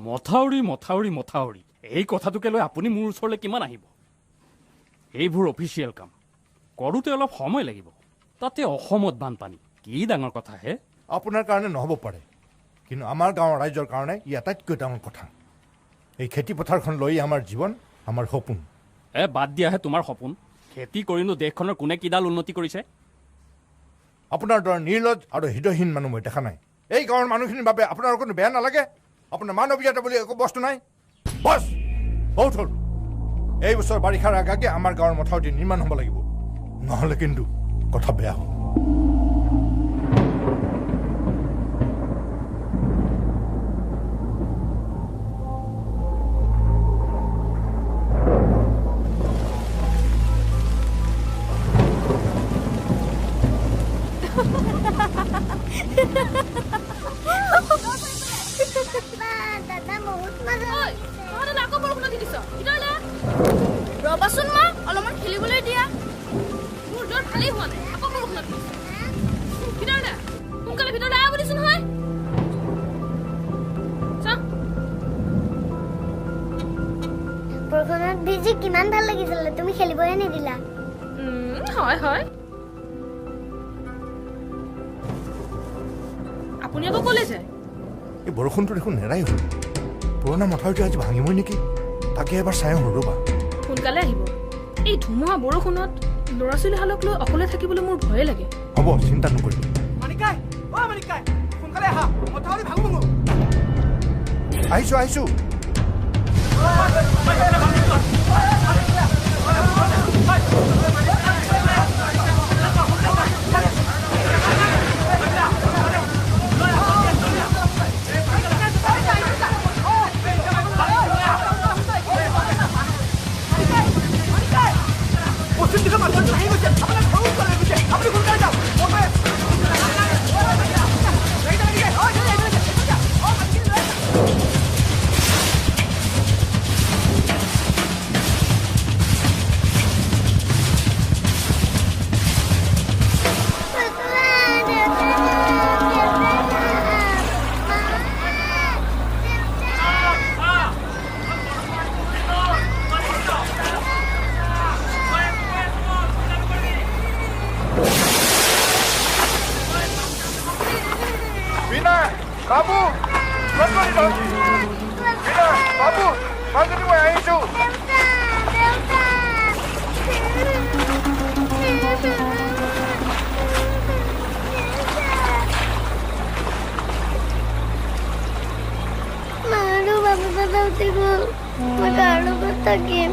মথাউৰি মথাউৰি মথাউৰি এই কথাটোকে লৈ আপুনি মোৰ ওচৰলৈ কিমান আহিব? এইবোৰ অফিচিয়েল কাম কৰোঁতে অলপ সময় লাগিব, তাতে অসমত বানপানী কি ডাঙৰ কথা হে। আপোনাৰ কাৰণে নহ'ব পাৰে, কিন্তু আমাৰ গাঁৱৰ ৰাইজৰ কাৰণে ই আটাইতকৈ ডাঙৰ কথা। এই খেতি পথাৰখন লৈ আমাৰ জীৱন, আমাৰ সপোন। বাদ দিয়াহে তোমাৰ সপোন। খেতি কৰিনো দেশখনৰ কোনে কিডাল উন্নতি কৰিছে? আপোনাৰ দৰে নিৰ্লজ্জ আৰু হৃদয়হীন মানুহ মই দেখা নাই। এই গাঁৱৰ মানুহখিনিৰ বাবে আপোনাৰ কোনো বেয়া নালাগে? আপোনাৰ মানৱীয়তা বুলি একো বস্তু নাই? বছ বহুত হ'ল। এই বছৰ বাৰিষাৰ আগে আমাৰ গাঁৱৰ মথাউৰি নিৰ্মাণ হ'ব লাগিব, নহ'লে কিন্তু কথা বেয়া হ'ব। ৰবাচোন মা, অলপমান খেলিবলৈ দিয়া। মোৰ জ্বৰ ভালেই হোৱা নাই, আকৌ বৰষুণত ভিতৰলৈ সোনকালে ভিতৰলৈ আহ বুলিছো নহয়। বৰষুণত ভিজি কিমান ভাল লাগিছিলে, তুমি খেলিবহে নিদিলা। হয় হয়, আপুনি আকৌ ক'লে যায়? এই বৰষুণটো দেখোন নেৰাই হ'ল। পুৰণা মথাউৰিটো আজি ভাঙিবই নেকি? তাকে এবাৰ চাই আহোঁ ৰ'বা। সোনকালে আহিব। এই ধুমুহা বৰষুণত ল'ৰা ছোৱালীহালক লৈ অকলে থাকিবলৈ মোৰ ভয়ে লাগে। হ'ব, চিন্তা নকৰিব। আহিছোঁ আহিছোঁ। বাবু বাবু মাজনী মই আহিছো। মাৰো বাবু দাদা উঠি গ'ল, মই কাৰ লগত থাকিম?